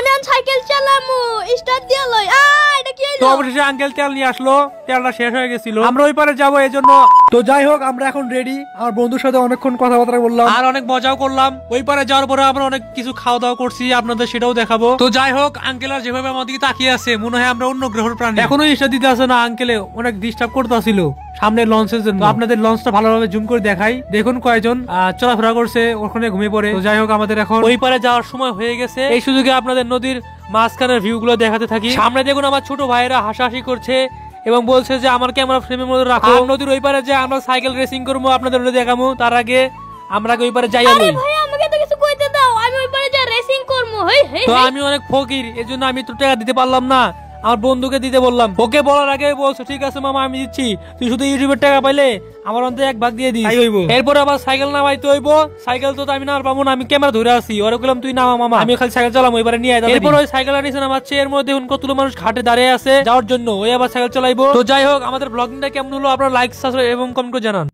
আমি cycle চালামু start দিয়ে লই। এটা কি হইলো? তো অবশেষে আঙ্কেল তেল নিয়ে আসলো, তেলটা শেষ হয়ে গেছিল, আমরা ওই পারে যাবো এই জন্য। তো যাই হোক আমরা এখন রেডি, আমার বন্ধুর সাথে অনেকক্ষণ কথাবার্তা বললাম আর অনেক মজাও করলাম। ওই পারে যাওয়ার পরে আমরা অনেক কিছু খাওয়া দাওয়া করছি, আপনাদের সেটাও দেখাবো। তো যাই হোক আঙ্কেল আর যেভাবে আমাদের তাকিয়ে আছে মনে হয় আমরা অন্য গ্রহের প্রাণী। এখনো স্টার্ট দিতে আসে না, আঙ্কেলে অনেক ডিস্টার্ব করতেছিল সামনে লঞ্চের জন্য। আপনাদের লঞ্চটা ভালোভাবে জুম করে দেখাই, দেখুন কয়জন চলাফেরা করছে, ওখানে ঘুমিয়ে পড়ে। তো যাই হোক আমাদের এখন ওই পারে যাওয়ার সময় হয়ে গেছে, এই সুযোগে আপনাদের নদীর মাঝখানের ভিউ গুলো দেখাতে থাকি। সামনে দেখুন আমার ছোট ভাইয়েরা হাসাহাসি করছে এবং বলছে যে আমার ক্যামেরা ফ্রেমের মধ্যে রাখো। নদীর ওই পারে যে আমরা সাইকেল রেসিং করবো, আপনাদের দেখাবো। তার আগে আমরা ওই পারে যাই। আরে ভাই আমাকে তো কিছু কইতে দাও, আমি ওই পারে যা রেসিং করব। তো আমি অনেক ফকির, এজন্য আমি তো টাকা দিতে পারলাম না, আমার বন্ধুকে দিতে বললাম। ওকে বলার আগে বলছো ঠিক আছে মামা আমি দিচ্ছি, তুই শুধু ইউটিউবের টাকা পাইলে আমার অন্তত 1 ভাগ দিয়ে দিস। এরপর আবার সাইকেল নামাইতে হইব, সাইকেল তো আমি না পাবো না, আমি ক্যামেরা ধরে আছি। ওরে বললাম তুই নামা মামা, আমি খালি সাইকেল চালাম ওইবারে নিয়ে আয়। এরপর ওই সাইকেল নিচে নামাচ্ছে, এর মধ্যে কতগুলো মানুষ ঘাটে দাঁড়িয়ে আছে যাওয়ার জন্য, ওই আবার সাইকেল চালাইবো। তো যাই হোক আমাদের ব্লগিংটা কেমন হলো আপনারা লাইক সাবস্ক্রাইব এবং কমেন্ট করে জানান।